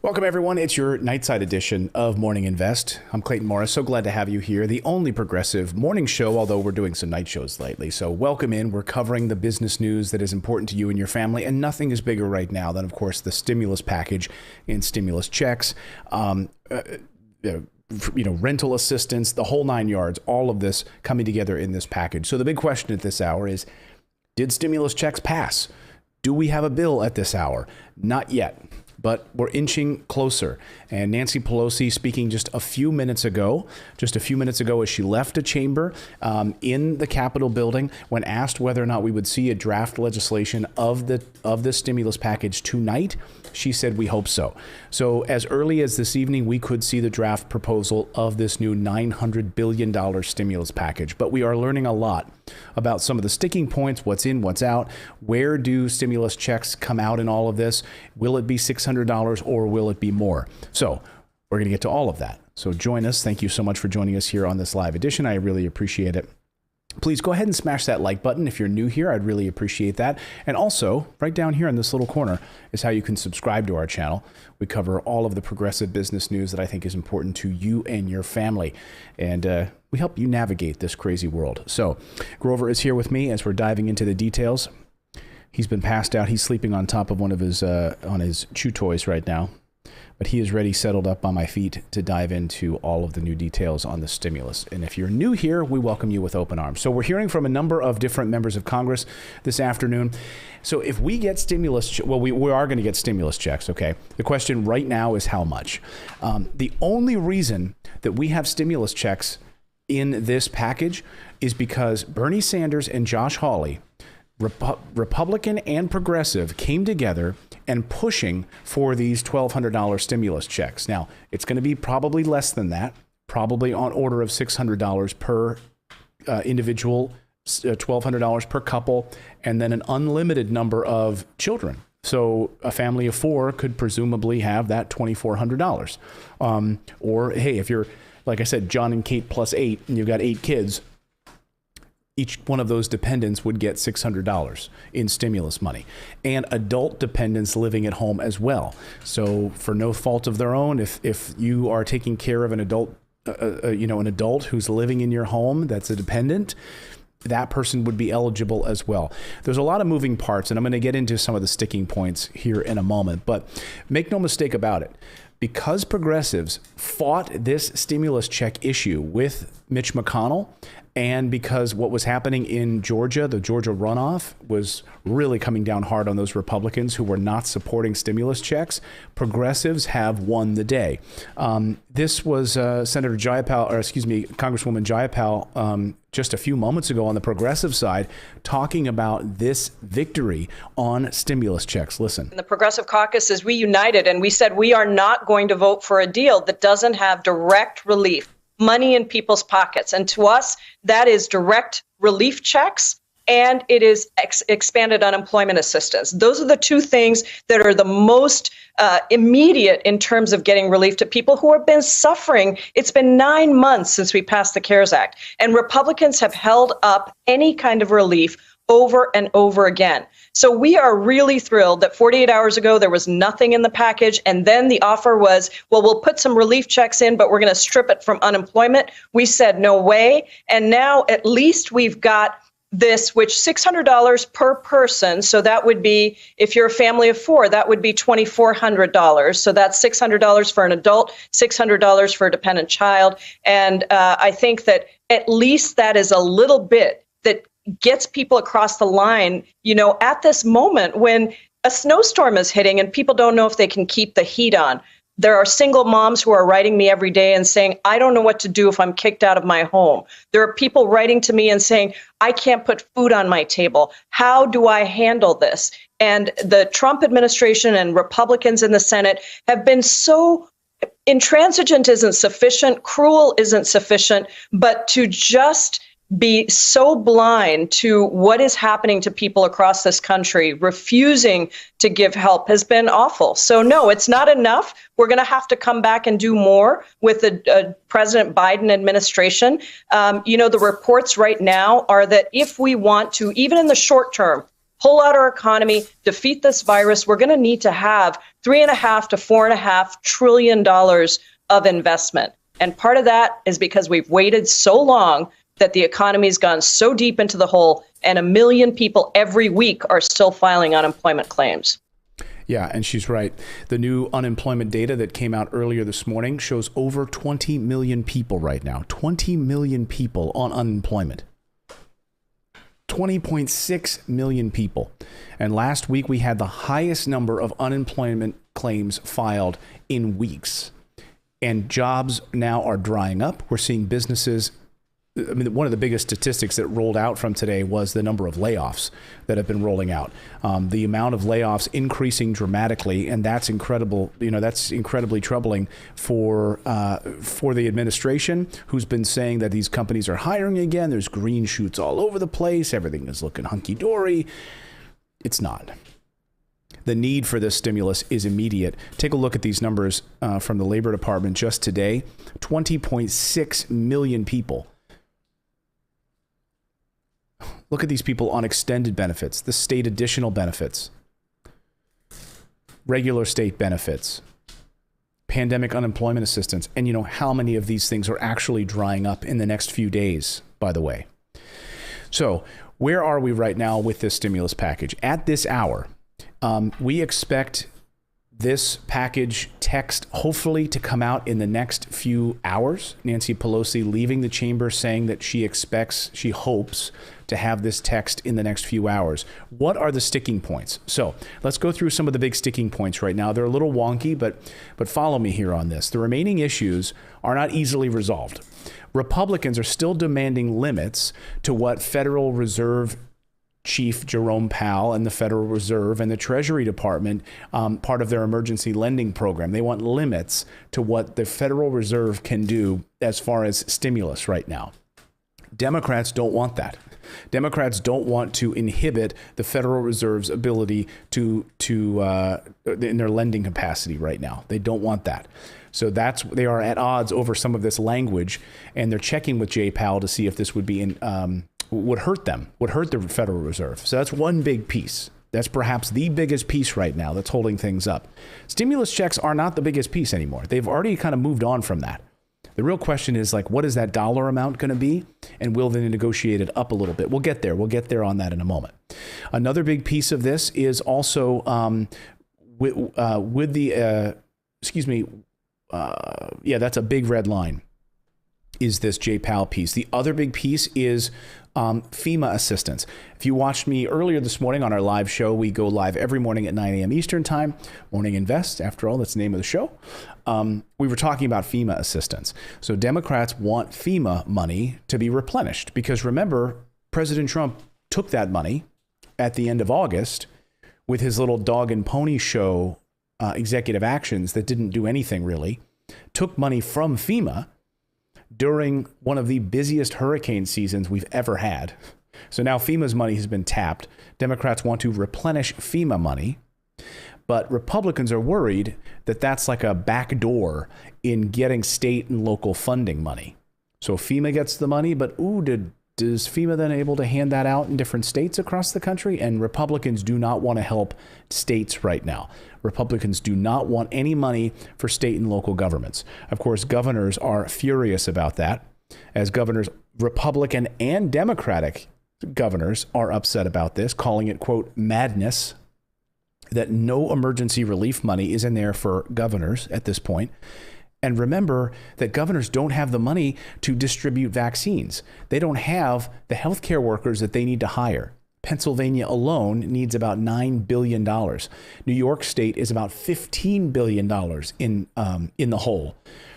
Welcome, everyone. It's your nightside edition of Morning Invest. I'm Clayton Morris. So glad to have you here. The only progressive morning show, although we're doing some night shows lately. So welcome in. We're covering the business news that is important to you and your family. And nothing is bigger right now than, of course, the stimulus package and stimulus checks, rental assistance, the whole 9 yards, all of this coming together in this package. So the big question at this hour is, did stimulus checks pass? Do we have a bill at this hour? Not yet. But we're inching closer. And Nancy Pelosi speaking just a few minutes ago as she left the chamber in the Capitol building, when asked whether or not we would see a draft legislation of the stimulus package tonight, she said we hope so. So as early as this evening, we could see the draft proposal of this new $900 billion stimulus package. But we are learning a lot about some of the sticking points, what's in, what's out. Where do stimulus checks come out in all of this? Will it be $600 or will it be more? So we're going to get to all of that. So join us. Thank you so much for joining us here on this live edition. I really appreciate it. Please go ahead and smash that like button if you're new here. I'd really appreciate that. And also, right down here in this little corner is how you can subscribe to our channel. We cover all of the progressive business news that I think is important to you and your family. And we help you navigate this crazy world. So Grover is here with me as we're diving into the details. He's been passed out. He's sleeping on top of one of his on his chew toys right now. But he is ready, settled up on my feet to dive into all of the new details on the stimulus. And if you're new here, we welcome you with open arms. So we're hearing from a number of different members of Congress this afternoon. So if we get stimulus, we are going to get stimulus checks, okay? The question right now is how much? The only reason that we have stimulus checks in this package is because Bernie Sanders and Josh Hawley, Republican and progressive, came together and pushing for these $1,200 stimulus checks. Now, it's going to be probably less than that, probably on order of $600 per individual, $1,200 per couple, and then an unlimited number of children. So a family of four could presumably have that $2,400. Or, hey, if you're, like I said, John and Kate plus 8, and you've got 8 kids, each one of those dependents would get $600 in stimulus money, and adult dependents living at home as well. So for no fault of their own, if you are taking care of an adult, an adult who's living in your home that's a dependent, that person would be eligible as well. There's a lot of moving parts, and I'm going to get into some of the sticking points here in a moment, but make no mistake about it. Because progressives fought this stimulus check issue with Mitch McConnell, and because what was happening in Georgia, the Georgia runoff, was really coming down hard on those Republicans who were not supporting stimulus checks, progressives have won the day. This was Congresswoman Jayapal, just a few moments ago on the progressive side, talking about this victory on stimulus checks. Listen. In the Progressive Caucus, we united and we said we are not going to vote for a deal that doesn't have direct relief, money in people's pockets. And to us, that is direct relief checks, and it is expanded unemployment assistance. Those are the two things that are the most immediate in terms of getting relief to people who have been suffering. It's been 9 months since we passed the CARES Act, and Republicans have held up any kind of relief over and over again. So we are really thrilled that 48 hours ago, there was nothing in the package. And then the offer was, well, we'll put some relief checks in, but we're going to strip it from unemployment. We said, no way. And now at least we've got this, which $600 per person. So that would be, if you're a family of four, that would be $2,400. So that's $600 for an adult, $600 for a dependent child. And I think that at least that is a little bit that gets people across the line, at this moment when a snowstorm is hitting and people don't know if they can keep the heat on. There are single moms who are writing me every day and saying, I don't know what to do if I'm kicked out of my home. There are people writing to me and saying, I can't put food on my table. How do I handle this? And the Trump administration and Republicans in the Senate have been so intransigent isn't sufficient, cruel isn't sufficient, but to just be so blind to what is happening to people across this country, refusing to give help, has been awful. So no, it's not enough. We're going to have to come back and do more with the President Biden administration. The reports right now are that if we want to, even in the short term, pull out our economy, defeat this virus, we're going to need to have $3.5 to $4.5 trillion of investment. And part of that is because we've waited so long that the economy's gone so deep into the hole, and 1 million people every week are still filing unemployment claims. Yeah, and she's right. The new unemployment data that came out earlier this morning shows over 20 million people right now. 20 million people on unemployment. 20.6 million people. And last week we had the highest number of unemployment claims filed in weeks. And jobs now are drying up. We're seeing businesses. I mean, one of the biggest statistics that rolled out from today was the number of layoffs that have been rolling out. The amount of layoffs increasing dramatically, and that's incredible. You know, that's incredibly troubling for the administration, who's been saying that these companies are hiring again. There's green shoots all over the place. Everything is looking hunky-dory. It's not. The need for this stimulus is immediate. Take a look at these numbers from the Labor Department just today. 20.6 million people. Look at these people on extended benefits, the state additional benefits, regular state benefits, pandemic unemployment assistance. And you know how many of these things are actually drying up in the next few days, by the way. So where are we right now with this stimulus package? At this hour, we expect this package text hopefully to come out in the next few hours. Nancy Pelosi leaving the chamber saying that she hopes to have this text in the next few hours. What are the sticking points? So let's go through some of the big sticking points right now. They're a little wonky, but follow me here on this. The remaining issues are not easily resolved. Republicans are still demanding limits to what Federal Reserve Chief Jerome Powell and the Federal Reserve and the Treasury Department, part of their emergency lending program. They want limits to what the Federal Reserve can do as far as stimulus right now. Democrats don't want that. Democrats don't want to inhibit the Federal Reserve's ability to in their lending capacity right now. They don't want that. So they are at odds over some of this language, and they're checking with Jay Powell to see if this would be would hurt the Federal Reserve. So that's one big piece. That's perhaps the biggest piece right now that's holding things up. Stimulus checks are not the biggest piece anymore. They've already kind of moved on from that. The real question is, like, what is that dollar amount going to be? And will they negotiate it up a little bit? We'll get there. We'll get there on that in a moment. Another big piece of this is also that's a big red line, is this Jay Powell piece. The other big piece is FEMA assistance. If you watched me earlier this morning on our live show, we go live every morning at 9 a.m. Eastern time. Morning Invest, after all, that's the name of the show. We were talking about FEMA assistance. So Democrats want FEMA money to be replenished because, remember, President Trump took that money at the end of August with his little dog and pony show executive actions that didn't do anything really, took money from FEMA during one of the busiest hurricane seasons we've ever had. So now FEMA's money has been tapped. Democrats want to replenish FEMA money, but Republicans are worried that that's like a backdoor in getting state and local funding money. So FEMA gets the money, but does FEMA then able to hand that out in different states across the country? And Republicans do not want to help states right now. Republicans do not want any money for state and local governments. Of course, governors are furious about that, as governors, Republican and Democratic governors, are upset about this, calling it, quote, madness, that no emergency relief money is in there for governors at this point. And remember that governors don't have the money to distribute vaccines. They don't have the healthcare workers that they need to hire. Pennsylvania alone needs about $9 billion. New York State is about $15 billion in the hole.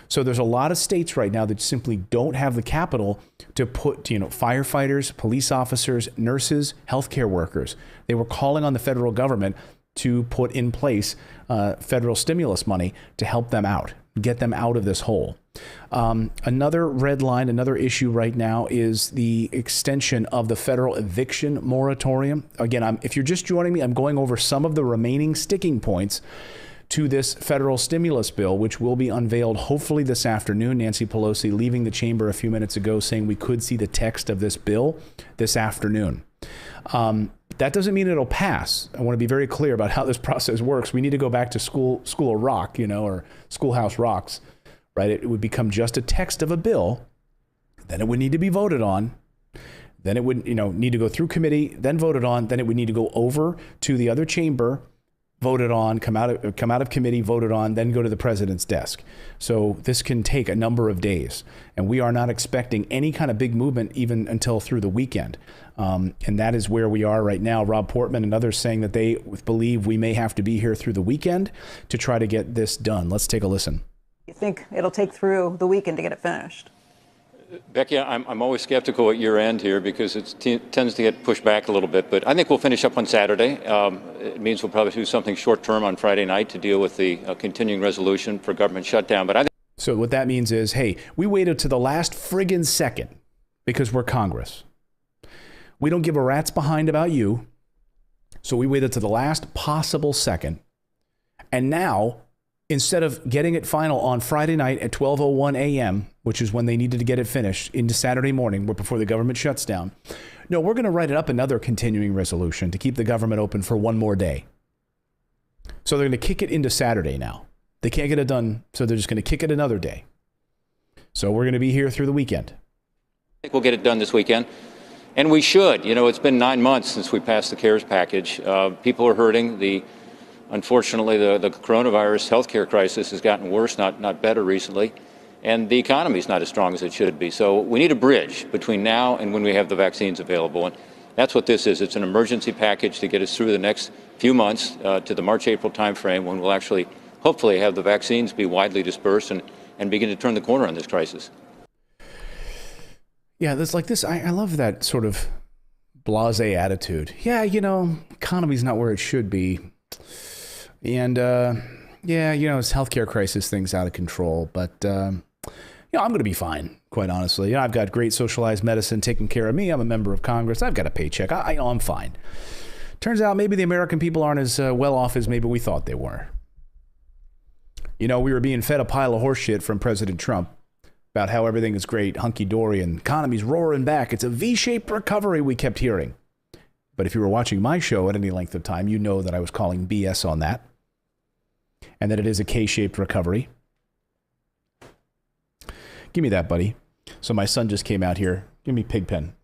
So there's a lot of states right now that simply don't have the capital to put, firefighters, police officers, nurses, healthcare workers. They were calling on the federal government to put in place federal stimulus money to help them out, get them out of this hole. Another red line, another issue right now is the extension of the federal eviction moratorium. Again, if you're just joining me, I'm going over some of the remaining sticking points to this federal stimulus bill, which will be unveiled hopefully this afternoon. Nancy Pelosi leaving the chamber a few minutes ago saying we could see the text of this bill this afternoon. That doesn't mean it'll pass. I want to be very clear about how this process works. We need to go back to school of rock, or schoolhouse rocks, right? It would become just a text of a bill. Then it would need to be voted on. Then it would, need to go through committee, then voted on. Then it would need to go over to the other chamber, voted on, come out of committee, voted on, then go to the president's desk. So this can take a number of days, and we are not expecting any kind of big movement even until through the weekend. And that is where we are right now. Rob Portman and others saying that they believe we may have to be here through the weekend to try to get this done. Let's take a listen. You think it'll take through the weekend to get it finished? Becky, I'm always skeptical at year end here because it tends to get pushed back a little bit, but I think we'll finish up on Saturday. It means we'll probably do something short term on Friday night to deal with the continuing resolution for government shutdown. But so what that means is, hey, we waited to the last friggin' second because we're Congress. We don't give a rat's behind about you. So we waited to the last possible second. And now, instead of getting it final on Friday night at 12:01 a.m., which is when they needed to get it finished, into Saturday morning before the government shuts down, no, we're going to write it up another continuing resolution to keep the government open for one more day. So they're going to kick it into Saturday now. They can't get it done, so they're just going to kick it another day. So we're going to be here through the weekend. I think we'll get it done this weekend. And we should. It's been 9 months since we passed the CARES package. People are hurting. Unfortunately, the coronavirus healthcare crisis has gotten worse, not better recently. And the economy is not as strong as it should be. So we need a bridge between now and when we have the vaccines available. And that's what this is. It's an emergency package to get us through the next few months to the March-April timeframe when we'll actually, hopefully, have the vaccines be widely dispersed and begin to turn the corner on this crisis. Yeah, there's like this. I love that sort of blasé attitude. Yeah, economy's not where it should be. And, this healthcare crisis thing's out of control. But, I'm going to be fine, quite honestly. I've got great socialized medicine taking care of me. I'm a member of Congress. I've got a paycheck. I'm fine. Turns out maybe the American people aren't as well off as maybe we thought they were. We were being fed a pile of horse shit from President Trump about how everything is great, hunky-dory, and economy's roaring back. It's a V-shaped recovery, we kept hearing. But if you were watching my show at any length of time, you know that I was calling BS on that, and that it is a K-shaped recovery. Give me that, buddy. So my son just came out here. Give me Pigpen.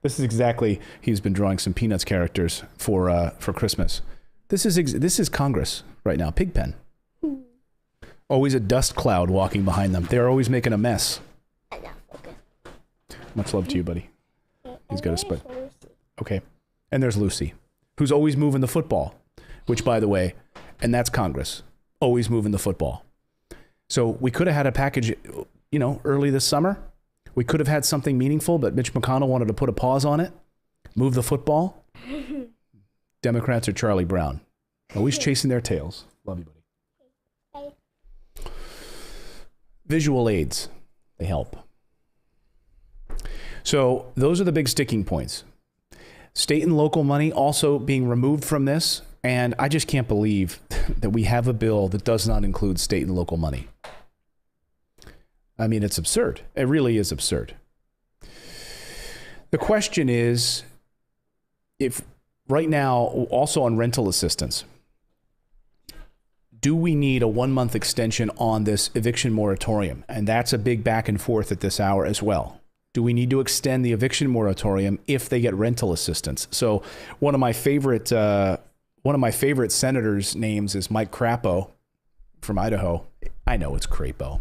This is exactly, he's been drawing some Peanuts characters for Christmas. This is Congress right now, Pigpen. Always a dust cloud walking behind them. They're always making a mess. Much love to you, buddy. He's got a split. Okay. And there's Lucy, who's always moving the football, which, by the way, and that's Congress, always moving the football. So we could have had a package, early this summer. We could have had something meaningful, but Mitch McConnell wanted to put a pause on it, move the football. Democrats are Charlie Brown, always chasing their tails. Love you, buddy. Visual aids, they help. So those are the big sticking points. State and local money also being removed from this. And I just can't believe that we have a bill that does not include state and local money. I mean, it's absurd. It really is absurd. The question is, if right now, also on rental assistance, do we need a 1-month extension on this eviction moratorium? And that's a big back and forth at this hour as well. Do we need to extend the eviction moratorium if they get rental assistance? So one of my favorite senators' names is Mike Crapo from Idaho. I know it's Crapo.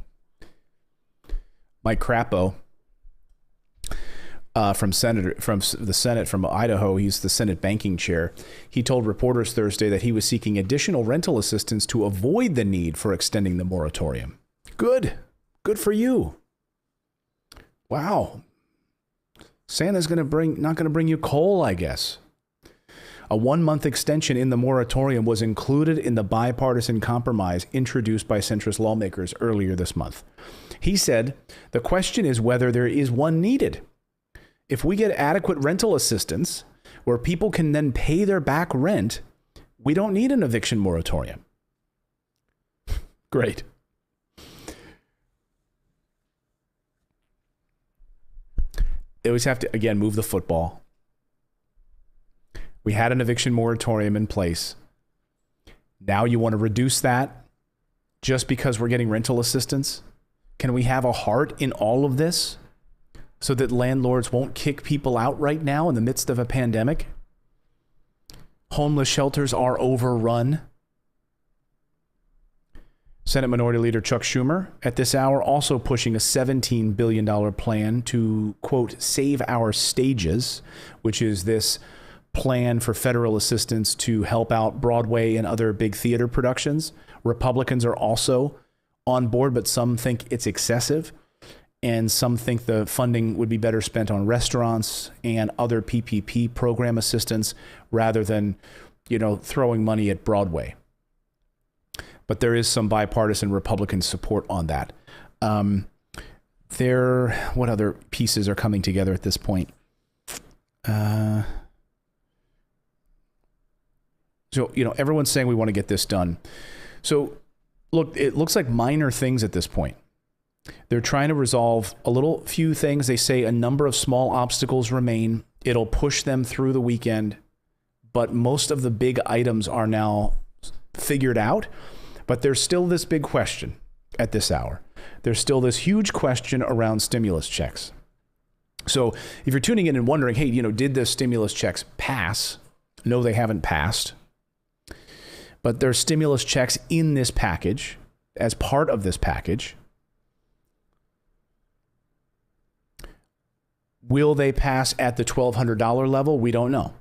Mike Crapo from the Senate from Idaho. He's the Senate banking chair. He told reporters Thursday that he was seeking additional rental assistance to avoid the need for extending the moratorium. Good for you. Wow. Santa's not going to bring you coal, I guess. A 1-month extension in the moratorium was included in the bipartisan compromise introduced by centrist lawmakers earlier this month. He said, the question is whether there is one needed. If we get adequate rental assistance where people can then pay their back rent, we don't need an eviction moratorium. Great. They always have to, again, move the football. We had an eviction moratorium in place. Now you want to reduce that just because we're getting rental assistance? Can we have a heart in all of this so that landlords won't kick people out right now in the midst of a pandemic? Homeless shelters are overrun. Senate Minority Leader Chuck Schumer at this hour also pushing a $17 billion plan to, quote, save our stages, which is this plan for federal assistance to help out Broadway and other big theater productions. Republicans are also on board, but some think it's excessive. And some think the funding would be better spent on restaurants and other PPP program assistance rather than, throwing money at Broadway. But there is some bipartisan Republican support on that. What other pieces are coming together at this point? So, everyone's saying we want to get this done. So, look, it looks like minor things at this point. They're trying to resolve a few things. They say a number of small obstacles remain. It'll push them through the weekend. But most of the big items are now figured out. But there's still this big question at this hour. There's still this huge question around stimulus checks. So if you're tuning in and wondering, hey, did the stimulus checks pass? No, they haven't passed. But there's stimulus checks in this package, as part of this package. Will they pass at the $1,200 level? We don't know.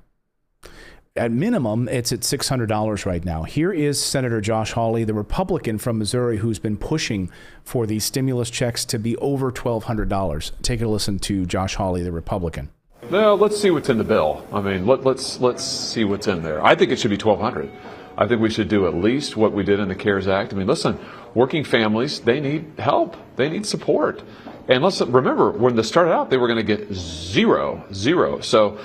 At minimum, it's at $600 right now. Here is Senator Josh Hawley, the Republican from Missouri, who's been pushing for these stimulus checks to be over $1,200. Take a listen to Josh Hawley, the Republican. No, let's see what's in the bill. I mean, let's see what's in there. I think it should be $1,200. I think we should do at least what we did in the CARES Act. I mean, listen, working families, they need help. They need support. And let's remember, when they started out, they were going to get zero. So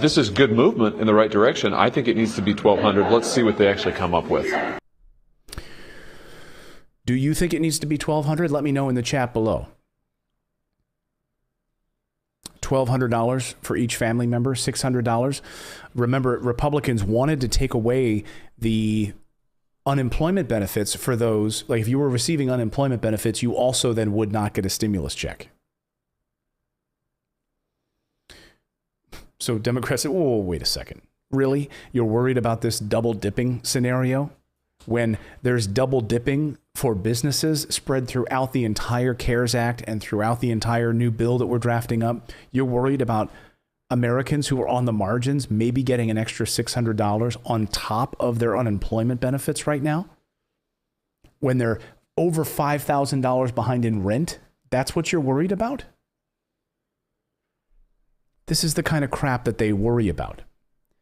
this is good movement in the right direction. I think it needs to be $1,200. Let's see what they actually come up with. Do you think it needs to be $1,200? Let me know in the chat below. $1,200 for each family member, $600. Remember, Republicans wanted to take away the unemployment benefits for those. Like if you were receiving unemployment benefits, you also then would not get a stimulus check. So Democrats said, oh, wait a second. Really? You're worried about this double dipping scenario? When there's double dipping for businesses spread throughout the entire CARES Act and throughout the entire new bill that we're drafting up, you're worried about Americans who are on the margins maybe getting an extra $600 on top of their unemployment benefits right now? When they're over $5,000 behind in rent, that's what you're worried about? This is the kind of crap that they worry about.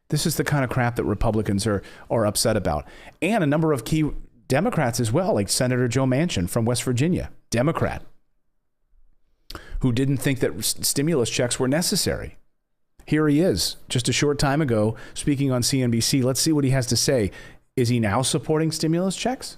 This is the kind of crap that Republicans are upset about. And a number of key Democrats as well, like Senator Joe Manchin from West Virginia, Democrat, who didn't think that stimulus checks were necessary. Here he is, just a short time ago, speaking on CNBC. Let's see what he has to say. Is he now supporting stimulus checks?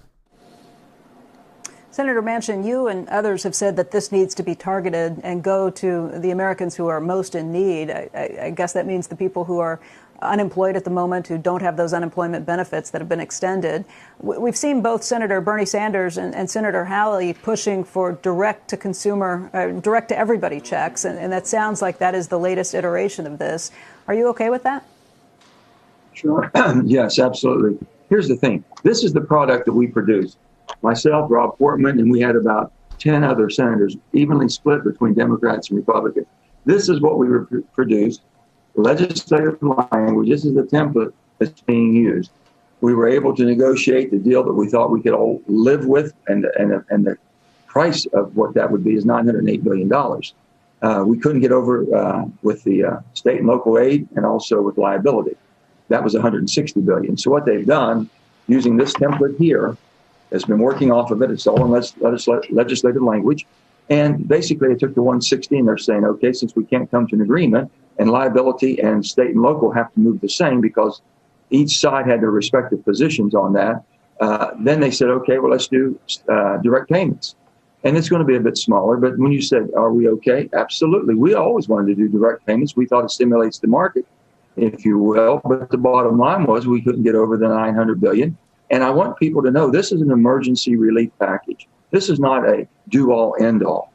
Senator Manchin, you and others have said that this needs to be targeted and go to the Americans who are most in need. I guess that means the people who are unemployed at the moment, who don't have those unemployment benefits that have been extended. We've seen both Senator Bernie Sanders and Senator Hawley pushing for direct-to-consumer, direct-to-everybody checks, and that sounds like that is the latest iteration of this. Are you okay with that? Sure. Yes, absolutely. Here's the thing. This is the product that we produced. Myself, Rob Portman, and we had about 10 other senators, evenly split between Democrats and Republicans. This is what we produced. Legislative language. This is the template that's being used. We were able to negotiate the deal that we thought we could all live with, and the price of what that would be is $908 billion. We couldn't get over with the state and local aid, and also with liability. That was $160 billion. So what they've done, using this template here, has been working off of it. It's all in legislative language. And basically, they took the 160 and they're saying, okay, since we can't come to an agreement, and liability and state and local have to move the same because each side had their respective positions on that. Then they said, okay, well, let's do direct payments. And it's going to be a bit smaller. But when you said, are we okay? Absolutely. We always wanted to do direct payments. We thought it stimulates the market. if you will. But the bottom line was we couldn't get over the $900 billion. And I want people to know this is an emergency relief package. This is not a do-all, end-all.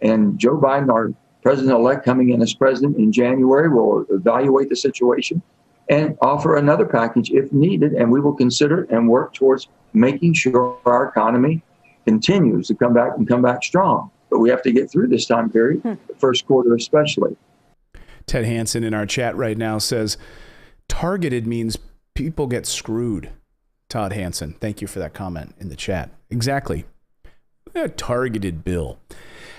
And Joe Biden, our president-elect, coming in as president in January, will evaluate the situation and offer another package if needed. And we will consider and work towards making sure our economy continues to come back strong. But we have to get through this time period, the first quarter especially. Ted Hansen in our chat right now says, targeted means people get screwed. Todd Hansen, thank you for that comment in the chat. Exactly. A targeted bill.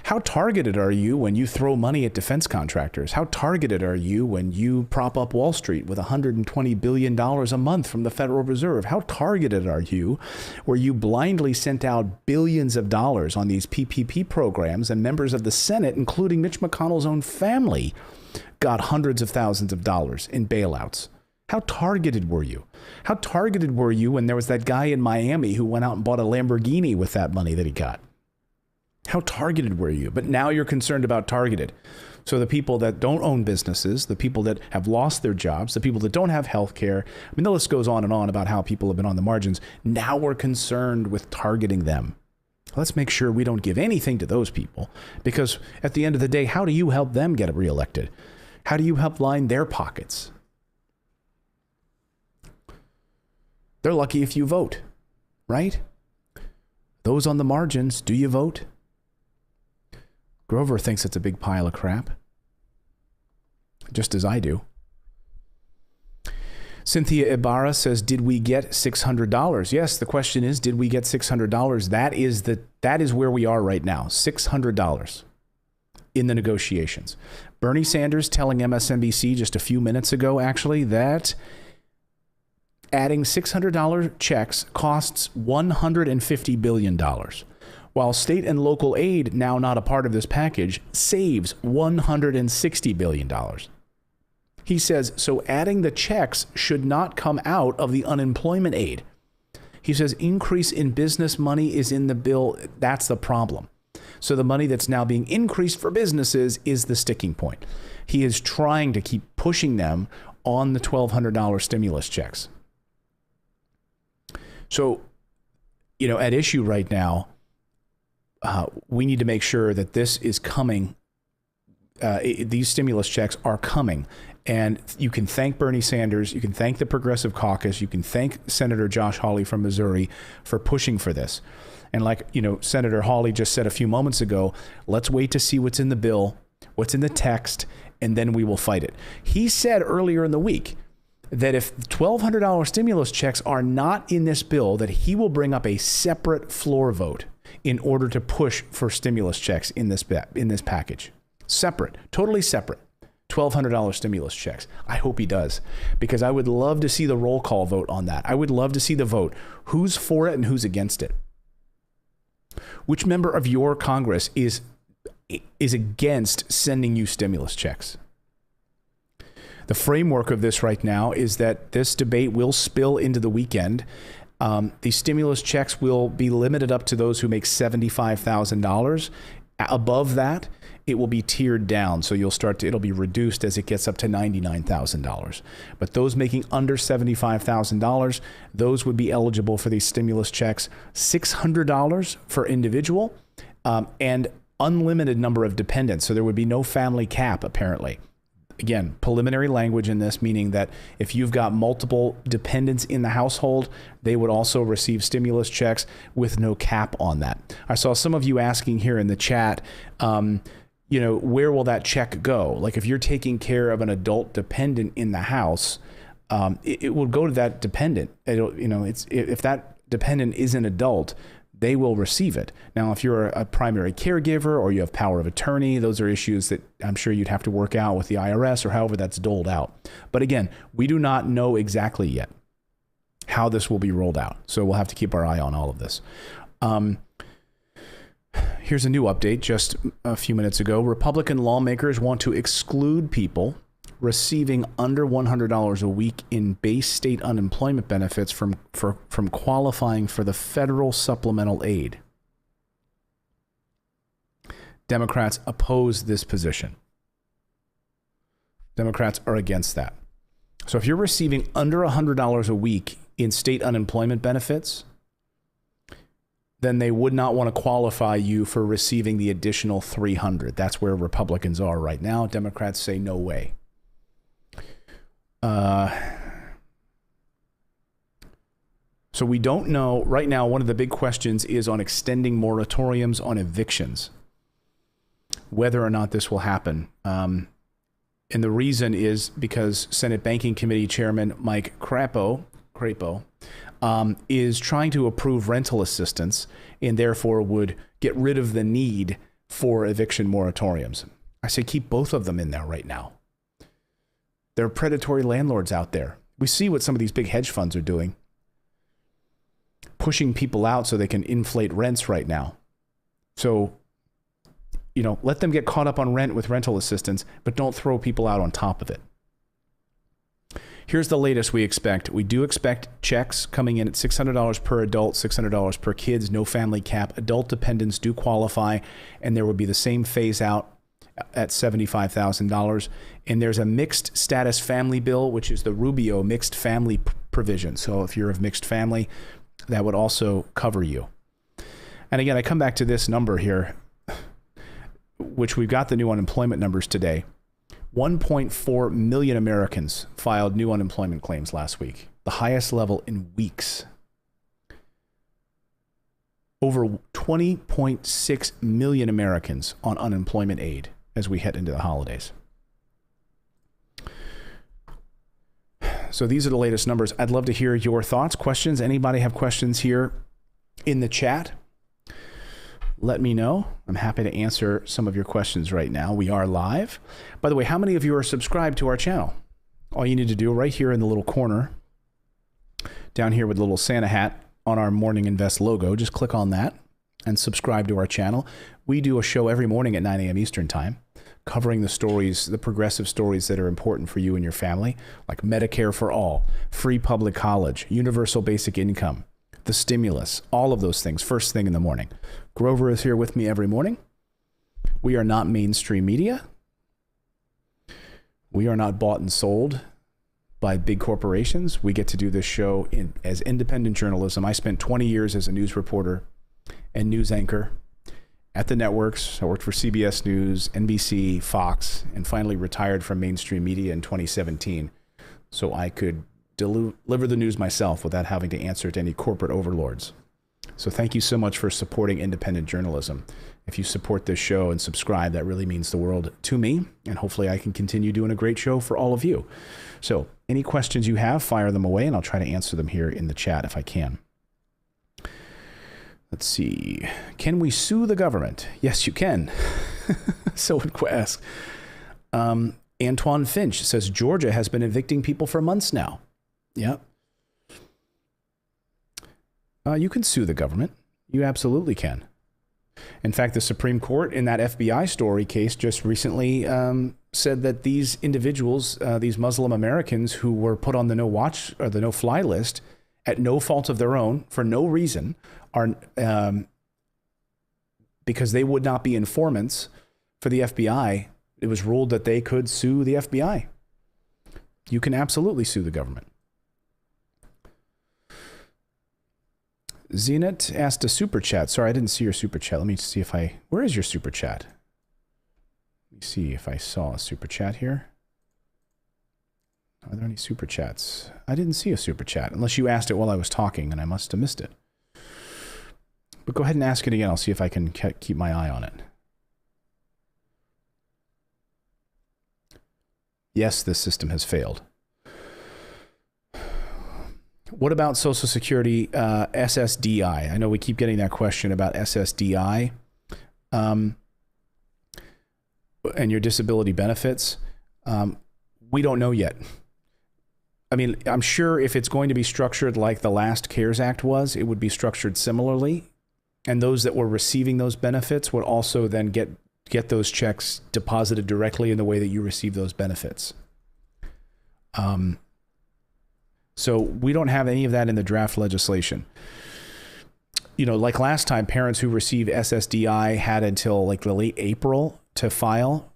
How targeted are you when you throw money at defense contractors? How targeted are you when you prop up Wall Street with $120 billion a month from the Federal Reserve? How targeted are you where you blindly sent out billions of dollars on these PPP programs and members of the Senate, including Mitch McConnell's own family, got hundreds of thousands of dollars in bailouts? How targeted were you? How targeted were you when there was that guy in Miami who went out and bought a Lamborghini with that money that he got? How targeted were you? But now you're concerned about targeted. So the people that don't own businesses, the people that have lost their jobs, the people that don't have health care, I mean, the list goes on and on about how people have been on the margins. Now we're concerned with targeting them. Let's make sure we don't give anything to those people, because at the end of the day, how do you help them get reelected? How do you help line their pockets? They're lucky if you vote, right? Those on the margins, do you vote? Grover thinks it's a big pile of crap, just as I do. Cynthia Ibarra says, did we get $600? Yes, the question is, did we get $600? That is where we are right now, $600 in the negotiations. Bernie Sanders telling MSNBC just a few minutes ago, actually, that adding $600 checks costs $150 billion. While state and local aid, now not a part of this package, saves $160 billion. He says, so adding the checks should not come out of the unemployment aid. He says, increase in business money is in the bill. That's the problem. So the money that's now being increased for businesses is the sticking point. He is trying to keep pushing them on the $1,200 stimulus checks. So, at issue right now, we need to make sure that this is coming. These stimulus checks are coming. And you can thank Bernie Sanders. You can thank the Progressive Caucus. You can thank Senator Josh Hawley from Missouri for pushing for this. And like, Senator Hawley just said a few moments ago, let's wait to see what's in the bill, what's in the text, and then we will fight it. He said earlier in the week that if $1,200 stimulus checks are not in this bill, that he will bring up a separate floor vote in order to push for stimulus checks in this package. Separate, totally separate. $1,200 stimulus checks. I hope he does, because I would love to see the roll call vote on that. I would love to see the vote. Who's for it and who's against it? Which member of your Congress is against sending you stimulus checks? The framework of this right now is that this debate will spill into the weekend. The stimulus checks will be limited up to those who make $75,000. Above that, it will be tiered down. So it'll be reduced as it gets up to $99,000. But those making under $75,000, those would be eligible for these stimulus checks. $600 for individual, and unlimited number of dependents. So there would be no family cap, apparently. Again, preliminary language in this, meaning that if you've got multiple dependents in the household, they would also receive stimulus checks with no cap on that. I saw some of you asking here in the chat, where will that check go? Like if you're taking care of an adult dependent in the house, it will go to that dependent. If that dependent is an adult, they will receive it. Now, if you're a primary caregiver or you have power of attorney, those are issues that I'm sure you'd have to work out with the IRS or however that's doled out. But again, we do not know exactly yet how this will be rolled out. So we'll have to keep our eye on all of this. Here's a new update just a few minutes ago. Republican lawmakers want to exclude people receiving under $100 a week in base state unemployment benefits from qualifying for the federal supplemental aid. Democrats oppose this position. Democrats are against that. So if you're receiving under $100 a week in state unemployment benefits, then they would not want to qualify you for receiving the additional $300. That's where Republicans are right now. Democrats say no way. So we don't know right now. One of the big questions is on extending moratoriums on evictions, whether or not this will happen. And the reason is because Senate Banking Committee Chairman Mike Crapo is trying to approve rental assistance and therefore would get rid of the need for eviction moratoriums. I say keep both of them in there right now. There are predatory landlords out there. We see what some of these big hedge funds are doing, pushing people out so they can inflate rents right now. So, let them get caught up on rent with rental assistance, but don't throw people out on top of it. Here's the latest we expect. We do expect checks coming in at $600 per adult, $600 per kids, no family cap. Adult dependents do qualify, and there would be the same phase out at $75,000. And there's a mixed status family bill, which is the Rubio mixed family provision. So if you're of mixed family, that would also cover you. And again, I come back to this number here, which we've got the new unemployment numbers today. 1.4 million Americans filed new unemployment claims last week, the highest level in weeks. Over 20.6 million Americans on unemployment aid as we head into the holidays. So these are the latest numbers. I'd love to hear your thoughts, questions. Anybody have questions here in the chat? Let me know. I'm happy to answer some of your questions right now. We are live. By the way, how many of you are subscribed to our channel? All you need to do right here in the little corner, down here with the little Santa hat on our Morning Invest logo, just click on that and subscribe to our channel. We do a show every morning at 9 a.m. Eastern Time, covering the stories, the progressive stories that are important for you and your family, like Medicare for all, free public college, universal basic income, the stimulus, all of those things, first thing in the morning. Grover is here with me every morning. We are not mainstream media. We are not bought and sold by big corporations. We get to do this show as independent journalism. I spent 20 years as a news reporter and news anchor at the networks. I worked for CBS News, NBC, Fox, and finally retired from mainstream media in 2017 so I could deliver the news myself without having to answer to any corporate overlords. So thank you so much for supporting independent journalism. If you support this show and subscribe, that really means the world to me, and hopefully I can continue doing a great show for all of you. So any questions you have, fire them away, and I'll try to answer them here in the chat if I can. Let's see. Can we sue the government? Yes, you can. So would ask. Antoine Finch says Georgia has been evicting people for months now. Yeah. You can sue the government. You absolutely can. In fact, the Supreme Court in that FBI story case just recently said that these individuals, these Muslim Americans who were put on the no-watch or the no-fly list at no fault of their own for no reason, are because they would not be informants for the FBI. It was ruled that they could sue the FBI. You can absolutely sue the government. Zenit asked a super chat. Sorry, I didn't see your super chat. Let me see if where is your super chat? Let me see if I saw a super chat here. Are there any super chats? I didn't see a super chat, unless you asked it while I was talking, and I must have missed it. But go ahead and ask it again. I'll see if I can keep my eye on it. Yes, this system has failed. What about Social Security SSDI? I know we keep getting that question about SSDI and your disability benefits. We don't know yet. I mean, I'm sure if it's going to be structured like the last CARES Act was, it would be structured similarly. And those that were receiving those benefits would also then get those checks deposited directly in the way that you receive those benefits. So we don't have any of that in the draft legislation. You know, like last time, parents who received SSDI had until like the late April to file,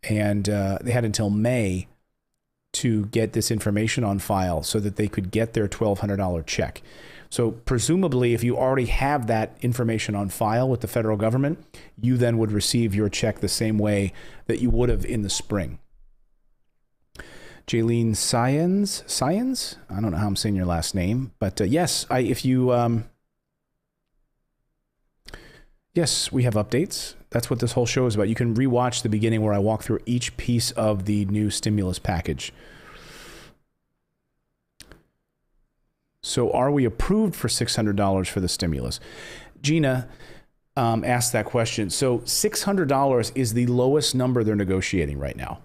and they had until May to get this information on file so that they could get their $1,200 check. So presumably, if you already have that information on file with the federal government, you then would receive your check the same way that you would have in the spring. Jaylene Science? I don't know how I'm saying your last name, but yes, yes, we have updates. That's what this whole show is about. You can rewatch the beginning where I walk through each piece of the new stimulus package. So are we approved for $600 for the stimulus? Gina asked that question. So $600 is the lowest number they're negotiating right now.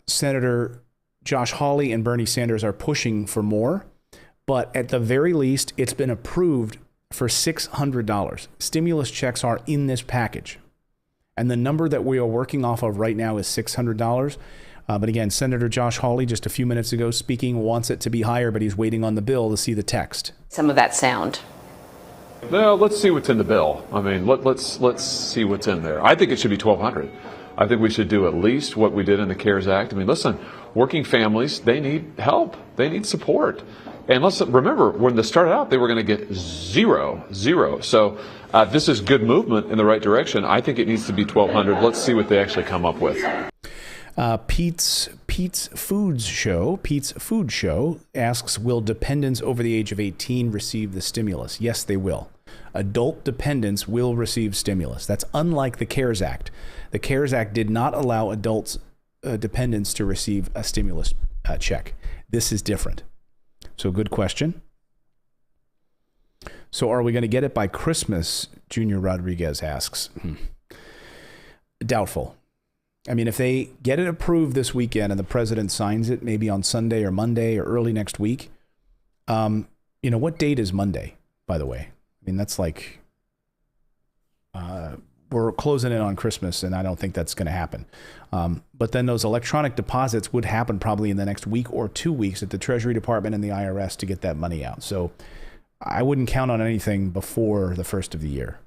Senator Josh Hawley and Bernie Sanders are pushing for more, but at the very least, it's been approved for $600. Stimulus checks are in this package. And the number that we are working off of right now is $600. But again, Senator Josh Hawley, just a few minutes ago speaking, wants it to be higher, but he's waiting on the bill to see the text. Some of that sound. No, let's see what's in the bill. I mean, let's see what's in there. I think it should be $1,200. I think we should do at least what we did in the CARES Act. I mean, listen, working families, they need help. They need support. And let's remember, when they started out, they were going to get zero. So this is good movement in the right direction. I think it needs to be $1,200. Let's see what they actually come up with. Pete's Food Show asks, will dependents over the age of 18 receive the stimulus? Yes, they will. Adult dependents will receive stimulus. That's unlike the CARES Act. The CARES Act did not allow adults, dependents to receive a stimulus check. This is different. So good question. So are we going to get it by Christmas? Junior Rodriguez asks. Doubtful. I mean, if they get it approved this weekend and the president signs it maybe on Sunday or Monday or early next week, what date is Monday, by the way? I mean, that's like, we're closing in on Christmas, and I don't think that's going to happen. But then those electronic deposits would happen probably in the next week or 2 weeks at the Treasury Department and the IRS to get that money out. So I wouldn't count on anything before the first of the year.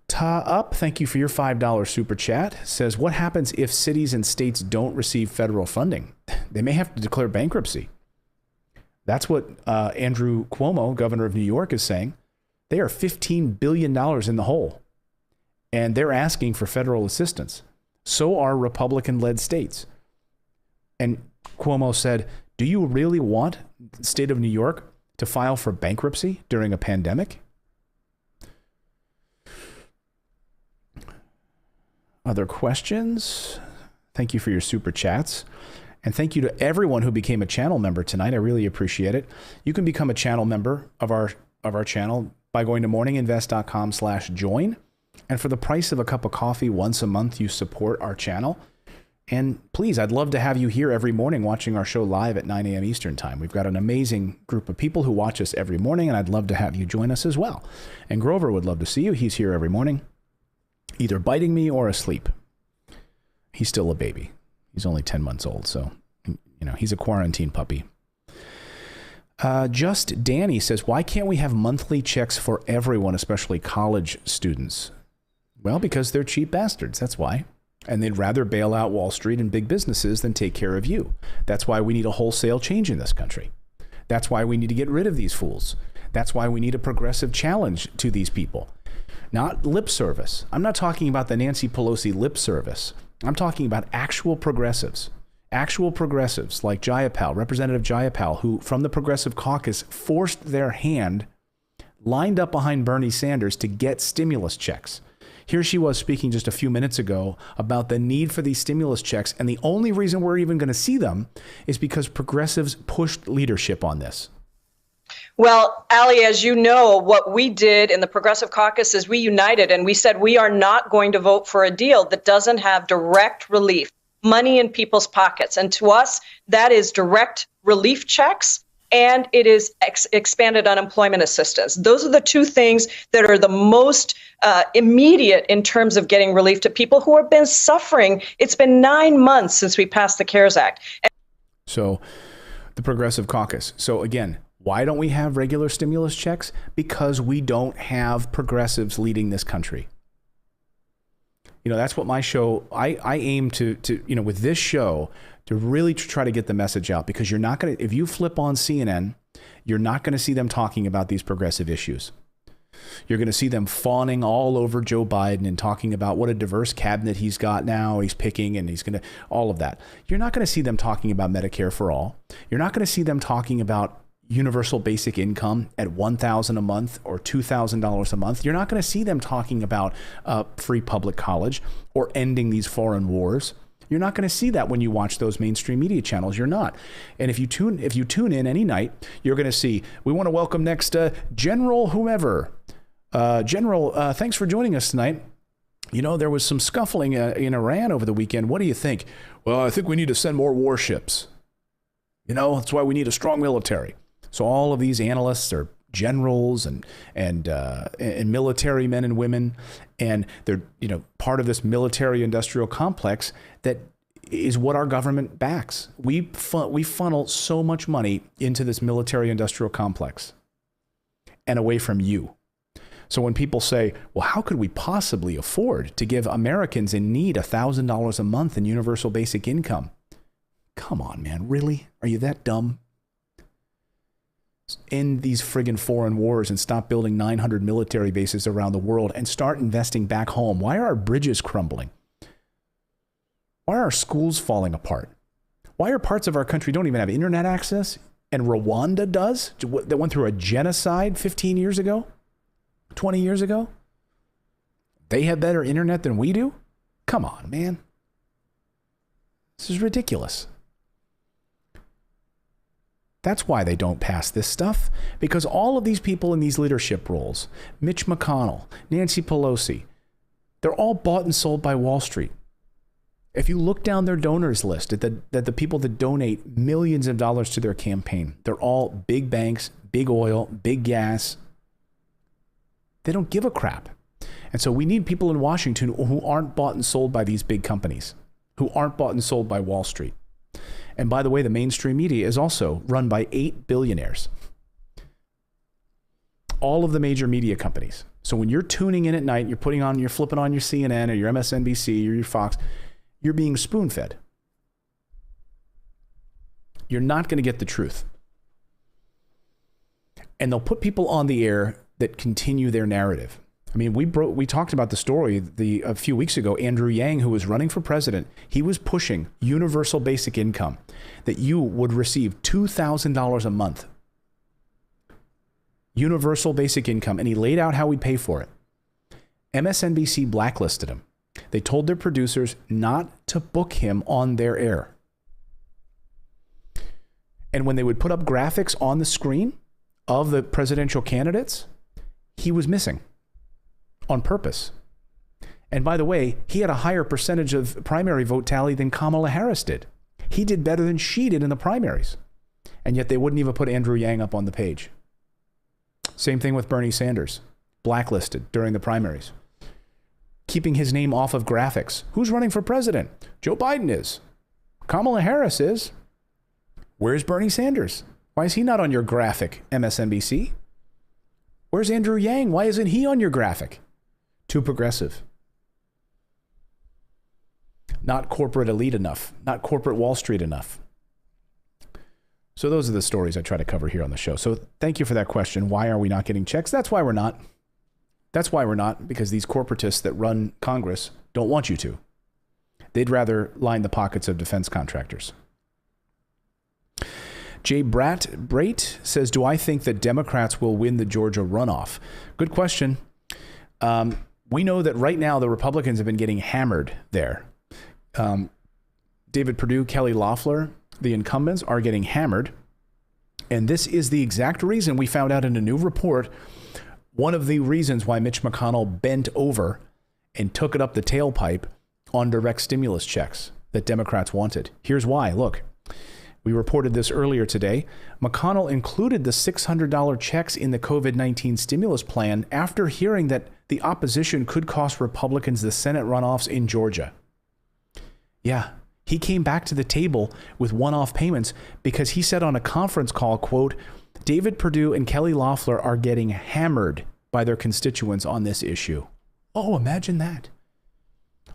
Thank you for your $5 super chat. Says, what happens if cities and states don't receive federal funding? They may have to declare bankruptcy. That's what Andrew Cuomo, governor of New York, is saying. They are $15 billion in the hole, and they're asking for federal assistance. So are Republican-led states. And Cuomo said, do you really want the state of New York to file for bankruptcy during a pandemic? Other questions? Thank you for your super chats. And thank you to everyone who became a channel member tonight. I really appreciate it. You can become a channel member of our channel by going to morninginvest.com/join. And for the price of a cup of coffee once a month, you support our channel. And please, I'd love to have you here every morning watching our show live at 9 a.m. Eastern time. We've got an amazing group of people who watch us every morning, and I'd love to have you join us as well. And Grover would love to see you. He's here every morning, either biting me or asleep. He's still a baby. He's only 10 months old, so, he's a quarantine puppy. Just Danny says, why can't we have monthly checks for everyone, especially college students? Well, because they're cheap bastards. That's why. And they'd rather bail out Wall Street and big businesses than take care of you. That's why we need a wholesale change in this country. That's why we need to get rid of these fools. That's why we need a progressive challenge to these people. Not lip service. I'm not talking about the Nancy Pelosi lip service. I'm talking about actual progressives like Jayapal, Representative Jayapal, who from the Progressive Caucus forced their hand, lined up behind Bernie Sanders to get stimulus checks. Here she was speaking just a few minutes ago about the need for these stimulus checks, and the only reason we're even going to see them is because progressives pushed leadership on this. Well, Ali, as you know, what we did in the Progressive Caucus is we united and we said we are not going to vote for a deal that doesn't have direct relief, money in people's pockets. And to us, that is direct relief checks, and it is expanded unemployment assistance. Those are the two things that are the most immediate in terms of getting relief to people who have been suffering. It's been 9 months since we passed the CARES Act. So the Progressive Caucus. So again, why don't we have regular stimulus checks? Because we don't have progressives leading this country. That's what my show, I aim to with this show, to really try to get the message out, because you're not going to, if you flip on CNN, you're not going to see them talking about these progressive issues. You're going to see them fawning all over Joe Biden and talking about what a diverse cabinet he's got now, he's picking, and he's going to, all of that. You're not going to see them talking about Medicare for all. You're not going to see them talking about universal basic income at $1,000 a month or $2,000 a month. You're not going to see them talking about free public college or ending these foreign wars. You're not going to see that when you watch those mainstream media channels. You're not. And if you tune in any night, you're going to see, we want to welcome next General whomever. General, thanks for joining us tonight. There was some scuffling in Iran over the weekend. What do you think? Well, I think we need to send more warships. That's why we need a strong military. So all of these analysts are generals and military men and women, and they're part of this military industrial complex that is what our government backs. We funnel so much money into this military industrial complex and away from you. So when people say, well, how could we possibly afford to give Americans in need $1,000 a month in universal basic income? Come on, man, really? Are you that dumb? End these friggin' foreign wars and stop building 900 military bases around the world and start investing back home. Why are our bridges crumbling? Why are our schools falling apart? Why are parts of our country don't even have internet access, and Rwanda does, that went through a genocide 15 years ago, 20 years ago? They have better internet than we do? Come on, man. This is ridiculous. That's why they don't pass this stuff, because all of these people in these leadership roles, Mitch McConnell, Nancy Pelosi, they're all bought and sold by Wall Street. If you look down their donors list at the people that donate millions of dollars to their campaign, they're all big banks, big oil, big gas. They don't give a crap. And so we need people in Washington who aren't bought and sold by these big companies, who aren't bought and sold by Wall Street. And by the way, the mainstream media is also run by 8 billionaires. All of the major media companies. So when you're tuning in at night, you're flipping on your CNN or your MSNBC or your Fox, you're being spoon-fed. You're not going to get the truth. And they'll put people on the air that continue their narrative. I mean, we talked about the story a few weeks ago. Andrew Yang, who was running for president, he was pushing universal basic income, that you would receive $2,000 a month. Universal basic income. And he laid out how we'd pay for it. MSNBC blacklisted him. They told their producers not to book him on their air. And when they would put up graphics on the screen of the presidential candidates, he was missing. On purpose. And by the way, he had a higher percentage of primary vote tally than Kamala Harris did. He did better than she did in the primaries. And yet they wouldn't even put Andrew Yang up on the page. Same thing with Bernie Sanders. Blacklisted during the primaries. Keeping his name off of graphics. Who's running for president? Joe Biden is. Kamala Harris is. Where's Bernie Sanders? Why is he not on your graphic, MSNBC? Where's Andrew Yang? Why isn't he on your graphic? Too progressive. Not corporate elite enough. Not corporate Wall Street enough. So those are the stories I try to cover here on the show. So thank you for that question. Why are we not getting checks? That's why we're not. That's why we're not, because these corporatists that run Congress don't want you to. They'd rather line the pockets of defense contractors. Jay Brait says, do I think that Democrats will win the Georgia runoff? Good question. We know that right now the Republicans have been getting hammered there. David Perdue, Kelly Loeffler, the incumbents are getting hammered. And this is the exact reason we found out in a new report. One of the reasons why Mitch McConnell bent over and took it up the tailpipe on direct stimulus checks that Democrats wanted. Here's why. Look. We reported this earlier today. McConnell included the $600 checks in the COVID-19 stimulus plan after hearing that the opposition could cost Republicans the Senate runoffs in Georgia. Yeah, he came back to the table with one-off payments because he said on a conference call, quote, David Perdue and Kelly Loeffler are getting hammered by their constituents on this issue. Oh, imagine that.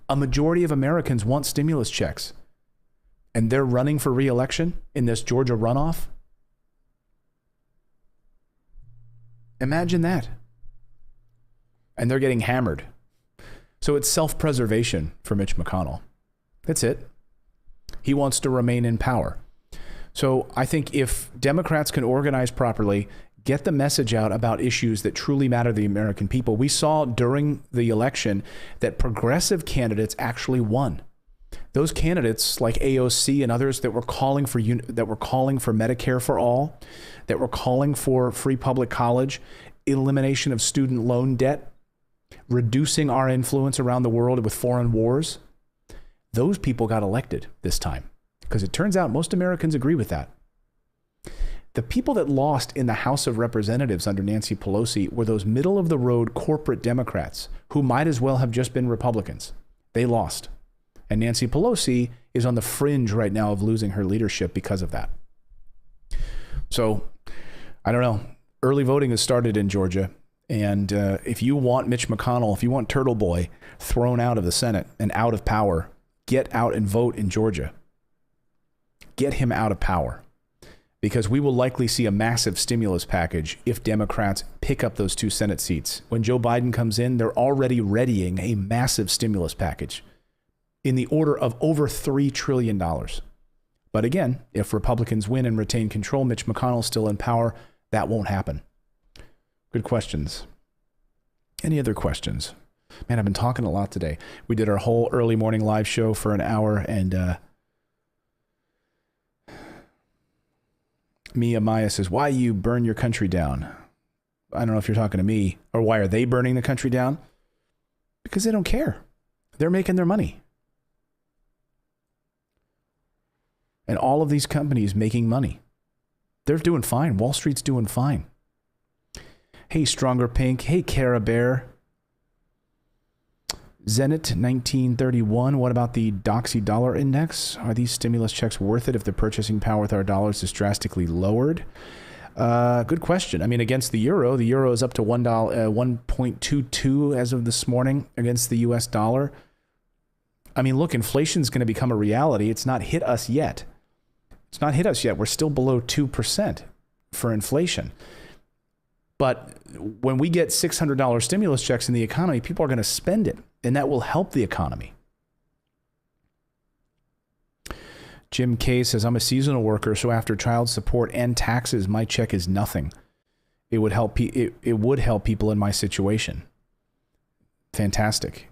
A majority of Americans want stimulus checks. And they're running for re-election in this Georgia runoff. Imagine that. And they're getting hammered. So it's self-preservation for Mitch McConnell. That's it. He wants to remain in power. So I think if Democrats can organize properly, get the message out about issues that truly matter to the American people. We saw during the election that progressive candidates actually won. Those candidates like AOC and others that were calling for Medicare for all, that were calling for free public college, elimination of student loan debt, reducing our influence around the world with foreign wars, those people got elected this time. Because it turns out most Americans agree with that. The people that lost in the House of Representatives under Nancy Pelosi were those middle-of-the-road corporate Democrats who might as well have just been Republicans. They lost. And Nancy Pelosi is on the fringe right now of losing her leadership because of that. So, I don't know. Early voting has started in Georgia. And if you want Mitch McConnell, if you want Turtle Boy thrown out of the Senate and out of power, get out and vote in Georgia. Get him out of power. Because we will likely see a massive stimulus package if Democrats pick up those 2 Senate seats. When Joe Biden comes in, they're already readying a massive stimulus package in the order of over $3 trillion. But again, if Republicans win and retain control, Mitch McConnell's still in power, that won't happen. Good questions. Any other questions? Man, I've been talking a lot today. We did our whole early morning live show for an hour, and Mia Maya says, why you burn your country down? I don't know if you're talking to me, or why are they burning the country down? Because they don't care. They're making their money. And all of these companies making money. They're doing fine. Wall Street's doing fine. Hey, Stronger Pink. Hey, Cara Bear. Zenit 1931. What about the Doxy Dollar Index? Are these stimulus checks worth it if the purchasing power with our dollars is drastically lowered? Good question. I mean, against the euro is up to $1.22 as of this morning against the US dollar. I mean, look, inflation's going to become a reality. It's not hit us yet. We're still below 2% for inflation. But when we get $600 stimulus checks in the economy, people are going to spend it, and that will help the economy. Jim K says, I'm a seasonal worker, so after child support and taxes, my check is nothing. It would help people in my situation. Fantastic.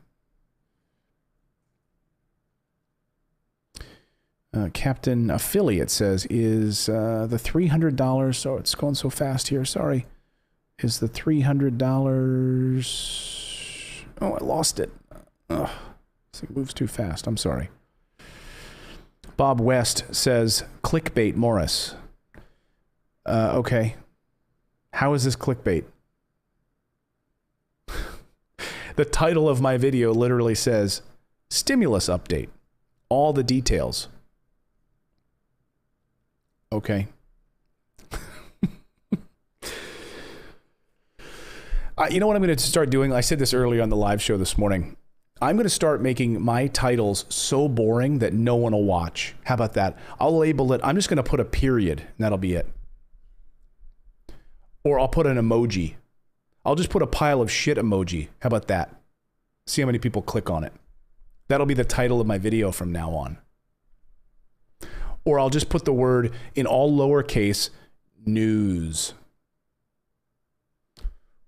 Captain Affiliate says, is the $300, oh, it's going so fast here, sorry. Is the $300, oh, I lost it. Ugh, this thing moves too fast, I'm sorry. Bob West says, clickbait Morris. Okay. How is this clickbait? The title of my video literally says, stimulus update. All the details. Okay. You know what I'm going to start doing? I said this earlier on the live show this morning. I'm going to start making my titles so boring that no one will watch. How about that? I'll label it. I'm just going to put a period, and that'll be it. Or I'll put an emoji. I'll just put a pile of shit emoji. How about that? See how many people click on it. That'll be the title of my video from now on. Or I'll just put the word in all lowercase, news.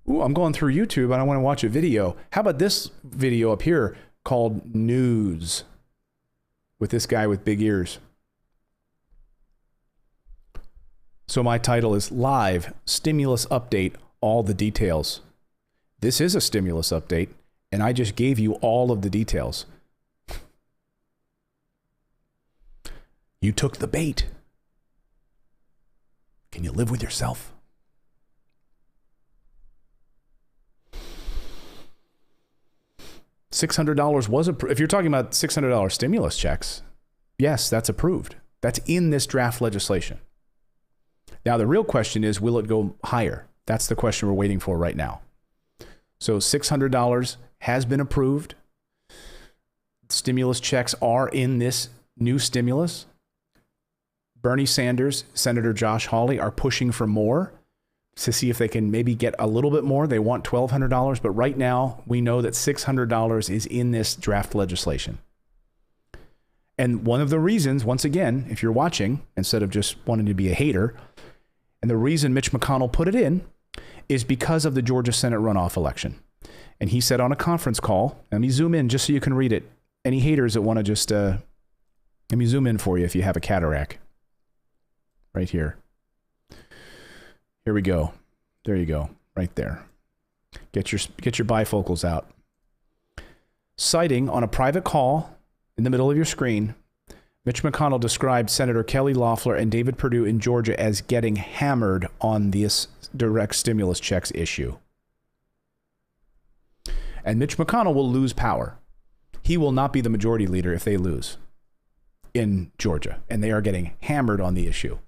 Ooh, I'm going through YouTube and I want to watch a video. How about this video up here called News with this guy with big ears? So my title is Live Stimulus Update, all the details. This is a stimulus update, and I just gave you all of the details. You took the bait. Can you live with yourself? $600 was approved. If you're talking about $600 stimulus checks, yes, that's approved. That's in this draft legislation. Now, the real question is, will it go higher? That's the question we're waiting for right now. So $600 has been approved. Stimulus checks are in this new stimulus. Bernie Sanders, Senator Josh Hawley are pushing for more to see if they can maybe get a little bit more. They want $1,200, but right now we know that $600 is in this draft legislation. And one of the reasons, once again, if you're watching, instead of just wanting to be a hater, and the reason Mitch McConnell put it in is because of the Georgia Senate runoff election. And he said on a conference call, let me zoom in just so you can read it. Any haters that want to just, let me zoom in for you if you have a cataract. Right here. Here we go. There you go. Right there. Get your bifocals out. Citing on a private call in the middle of your screen, Mitch McConnell described Senator Kelly Loeffler and David Perdue in Georgia as getting hammered on this direct stimulus checks issue. And Mitch McConnell will lose power. He will not be the majority leader if they lose in Georgia, and they are getting hammered on the issue.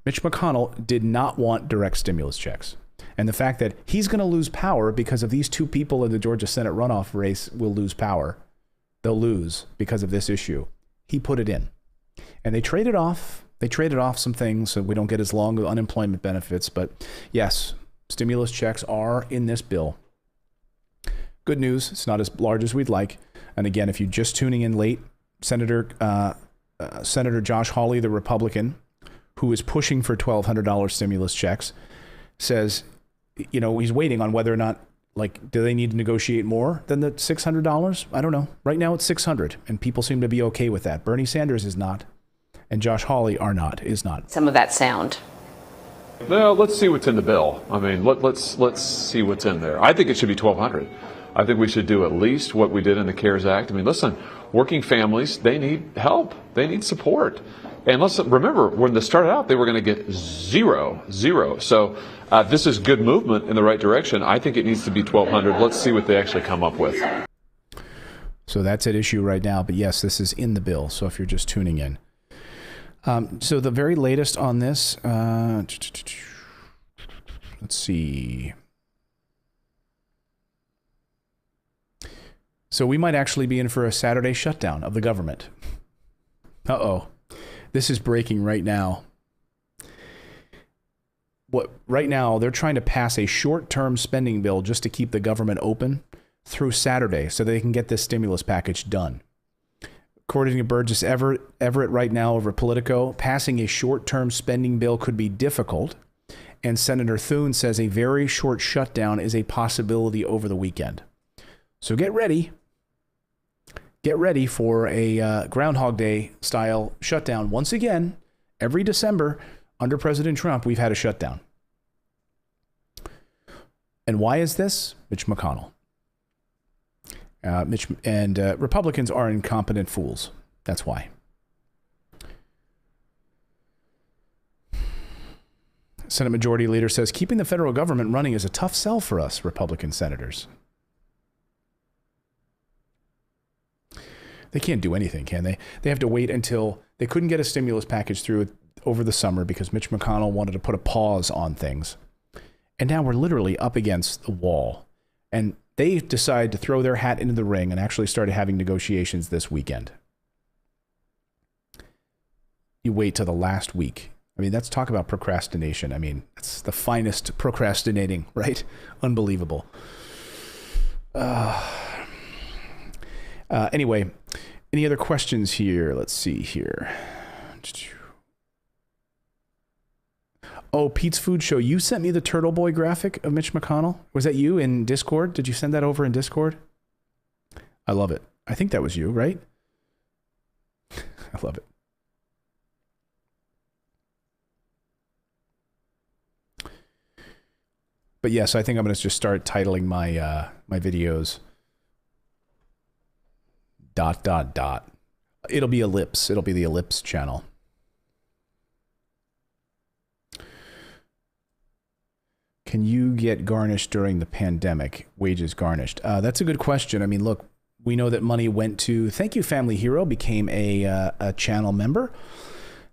Mitch McConnell did not want direct stimulus checks. And the fact that he's going to lose power because of these two people in the Georgia Senate runoff race will lose power. They'll lose because of this issue. He put it in. And they traded off. They traded off some things so we don't get as long unemployment benefits. But yes, stimulus checks are in this bill. Good news. It's not as large as we'd like. And again, if you're just tuning in late, Senator Josh Hawley, the Republican, who is pushing for $1,200 stimulus checks, says, you know, he's waiting on whether or not, like, do they need to negotiate more than the $600? I don't know. Right now it's $600, and people seem to be okay with that. Bernie Sanders is not, and Josh Hawley is not. Some of that sound. Well, let's see what's in the bill. I mean, let's see what's in there. I think it should be $1,200. I think we should do at least what we did in the CARES Act. I mean, listen, working families, they need help. They need support. And let's remember, when they started out, they were going to get zero. So this is good movement in the right direction. I think it needs to be $1,200. Let's see what they actually come up with. So that's at issue right now. But yes, this is in the bill. So if you're just tuning in. So the very latest on this, let's see. So we might actually be in for a Saturday shutdown of the government. Uh-oh. This is breaking right now. Right now, they're trying to pass a short-term spending bill just to keep the government open through Saturday so they can get this stimulus package done. According to Burgess Everett right now over Politico, passing a short-term spending bill could be difficult, and Senator Thune says a very short shutdown is a possibility over the weekend. So get ready. Get ready for a Groundhog Day style shutdown. Once again, every December under President Trump, we've had a shutdown. And why is this? Mitch McConnell. Republicans are incompetent fools. That's why. Senate Majority Leader says, keeping the federal government running is a tough sell for us, Republican senators. They can't do anything, can they? They have to wait until they couldn't get a stimulus package through over the summer because Mitch McConnell wanted to put a pause on things. And now we're literally up against the wall. And they decided to throw their hat into the ring and actually started having negotiations this weekend. You wait till the last week. I mean, let's talk about procrastination. I mean, it's the finest procrastinating, right? Unbelievable. Anyway, any other questions here? Let's see here. Oh, Pete's Food Show. You sent me the Turtle Boy graphic of Mitch McConnell. Was that you in Discord? Did you send that over in Discord? I love it. I think that was you, right? I love it. But yes, I think I'm going to just start titling my my videos ... It'll be ellipse. It'll be the ellipse channel. Can you get garnished during the pandemic? Wages garnished? That's a good question. I mean, look, we know that money went to... Thank you, Family Hero, became a channel member.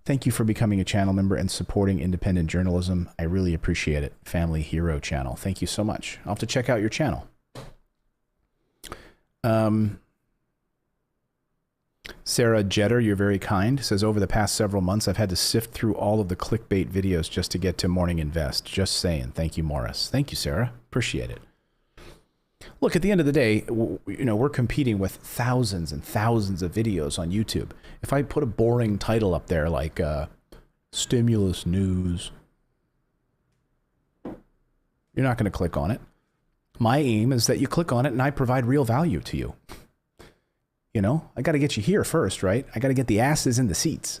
Thank you for becoming a channel member and supporting independent journalism. I really appreciate it. Family Hero channel. Thank you so much. I'll have to check out your channel. Sarah Jetter, you're very kind, says, over the past several months, I've had to sift through all of the clickbait videos just to get to Morning Invest. Just saying. Thank you, Morris. Thank you, Sarah. Appreciate it. Look, at the end of the day, we're competing with thousands and thousands of videos on YouTube. If I put a boring title up there like stimulus news, you're not going to click on it. My aim is that you click on it and I provide real value to you. I got to get you here first, right? I got to get the asses in the seats.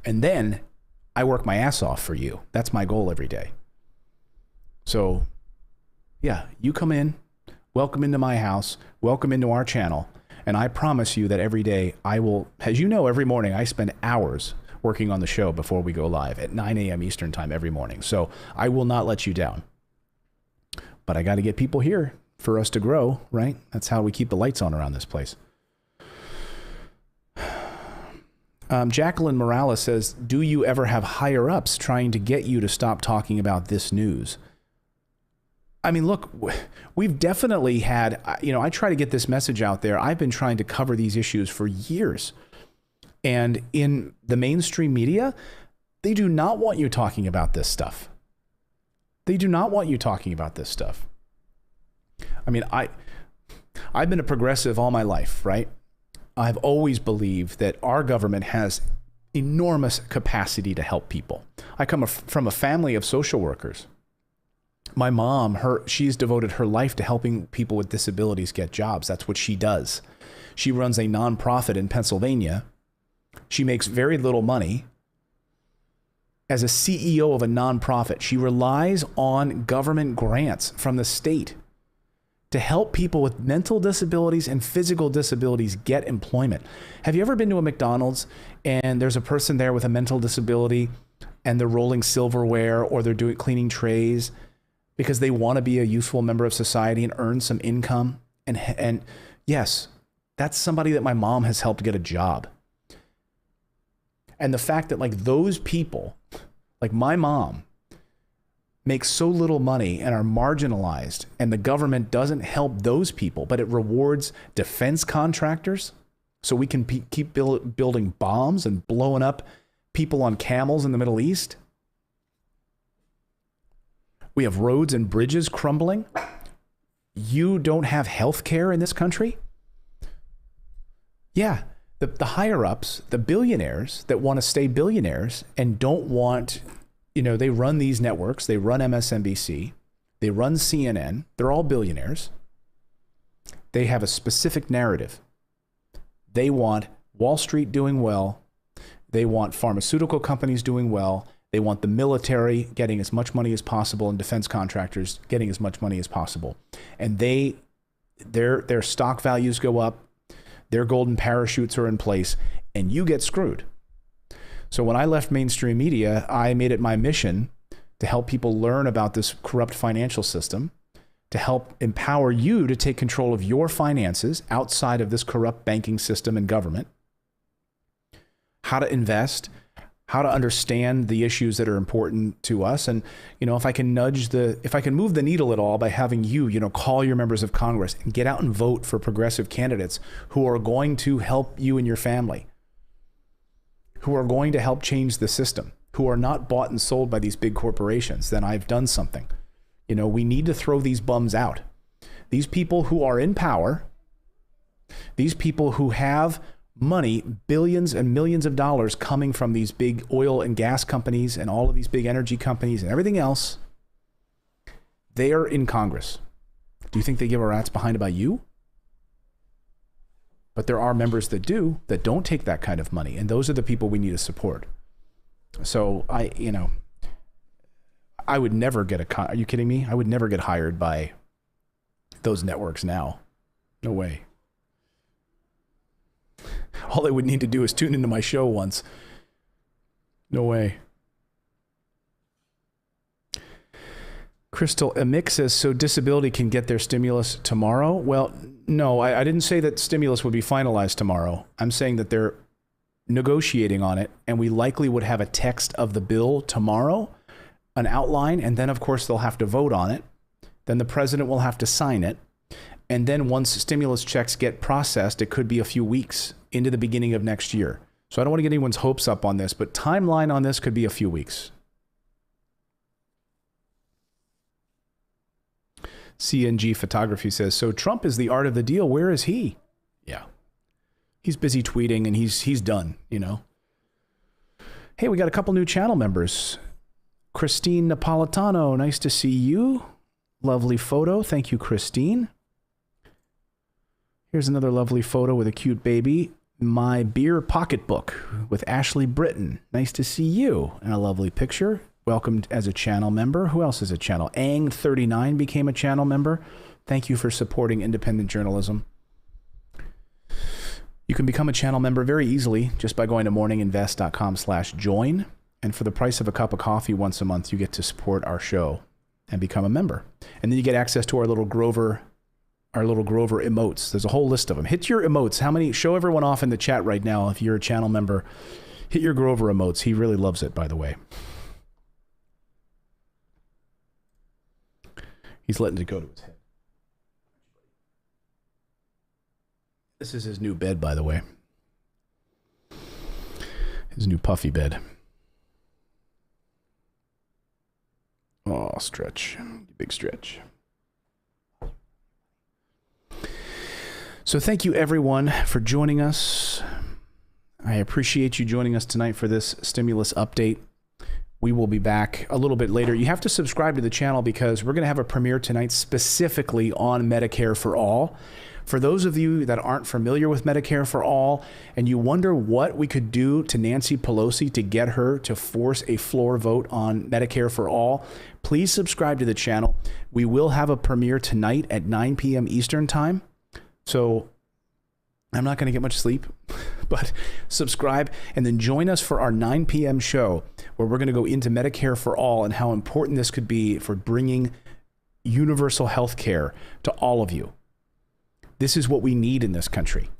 And then I work my ass off for you. That's my goal every day. So, yeah, you come in, welcome into my house, welcome into our channel. And I promise you that every day I will, as you know, every morning I spend hours working on the show before we go live at 9 a.m. Eastern time every morning. So I will not let you down. But I got to get people here for us to grow, right? That's how we keep the lights on around this place. Jacqueline Morales says, do you ever have higher ups trying to get you to stop talking about this news? I mean, look, we've definitely had, I try to get this message out there. I've been trying to cover these issues for years. And in the mainstream media, they do not want you talking about this stuff. They do not want you talking about this stuff. I mean, I've been a progressive all my life, right? I've always believed that our government has enormous capacity to help people. I come from a family of social workers. My mom, she's devoted her life to helping people with disabilities get jobs. That's what she does. She runs a nonprofit in Pennsylvania. She makes very little money. As a CEO of a nonprofit, she relies on government grants from the state to help people with mental disabilities and physical disabilities get employment. Have you ever been to a McDonald's and there's a person there with a mental disability and they're rolling silverware or they're cleaning trays because they want to be a useful member of society and earn some income? And yes, that's somebody that my mom has helped get a job. And the fact that those people, like my mom, make so little money and are marginalized, and the government doesn't help those people, but it rewards defense contractors so we can keep building bombs and blowing up people on camels in the Middle East. We have roads and bridges crumbling. You don't have health care in this country? Yeah, the higher-ups, the billionaires that want to stay billionaires and don't want... they run these networks. They run MSNBC. They run CNN. They're all billionaires. They have a specific narrative. They want Wall Street doing well. They want pharmaceutical companies doing well. They want the military getting as much money as possible and defense contractors getting as much money as possible. And their stock values go up. Their golden parachutes are in place, and you get screwed. So when I left mainstream media, I made it my mission to help people learn about this corrupt financial system, to help empower you to take control of your finances outside of this corrupt banking system and government, how to invest, how to understand the issues that are important to us. And, if I can move the needle at all by having you, call your members of Congress and get out and vote for progressive candidates who are going to help you and your family, who are going to help change the system, who are not bought and sold by these big corporations, then I've done something. We need to throw these bums out. These people who are in power, these people who have money, billions and millions of dollars coming from these big oil and gas companies and all of these big energy companies and everything else, they are in Congress. Do you think they give a rat's behind about you? But there are members that don't take that kind of money. And those are the people we need to support. So I would never are you kidding me? I would never get hired by those networks now. No way. All they would need to do is tune into my show once. No way. Crystal Emick says, so disability can get their stimulus tomorrow? Well, no, I didn't say that stimulus would be finalized tomorrow. I'm saying that they're negotiating on it, and we likely would have a text of the bill tomorrow, an outline, and then, of course, they'll have to vote on it. Then the president will have to sign it. And then once stimulus checks get processed, it could be a few weeks into the beginning of next year. So I don't want to get anyone's hopes up on this, but timeline on this could be a few weeks. CNG Photography says, so Trump is the art of the deal. Where is he? Yeah. He's busy tweeting and he's done, you know. Hey, we got a couple new channel members. Christine Napolitano, nice to see you. Lovely photo. Thank you, Christine. Here's another lovely photo with a cute baby. My beer pocketbook with Ashley Britton. Nice to see you. And a lovely picture. Welcome as a channel member. Who else is a channel? Ang39 became a channel member. Thank you for supporting independent journalism. You can become a channel member very easily just by going to morninginvest.com/join. And for the price of a cup of coffee once a month, you get to support our show and become a member. And then you get access to our little Grover emotes. There's a whole list of them. Hit your emotes. How many? Show everyone off in the chat right now. If you're a channel member, hit your Grover emotes. He really loves it, by the way. He's letting it go to his head. This is his new bed, by the way. His new puffy bed. Oh, stretch. Big stretch. So thank you, everyone, for joining us. I appreciate you joining us tonight for this stimulus update. We will be back a little bit later. You have to subscribe to the channel because we're going to have a premiere tonight specifically on Medicare for All. For those of you that aren't familiar with Medicare for All and you wonder what we could do to Nancy Pelosi to get her to force a floor vote on Medicare for All, please subscribe to the channel. We will have a premiere tonight at 9 p.m. Eastern time. So I'm not going to get much sleep, but subscribe and then join us for our 9 p.m. show where we're going to go into Medicare for All and how important this could be for bringing universal health care to all of you. This is what we need in this country.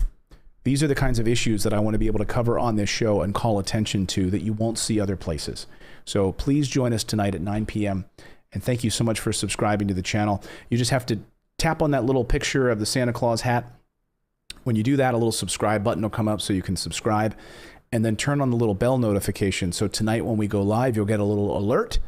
These are the kinds of issues that I want to be able to cover on this show and call attention to that you won't see other places. So please join us tonight at 9 p.m. And thank you so much for subscribing to the channel. You just have to tap on that little picture of the Santa Claus hat. When you do that, a little subscribe button will come up so you can subscribe and then turn on the little bell notification. So tonight when we go live, you'll get a little alert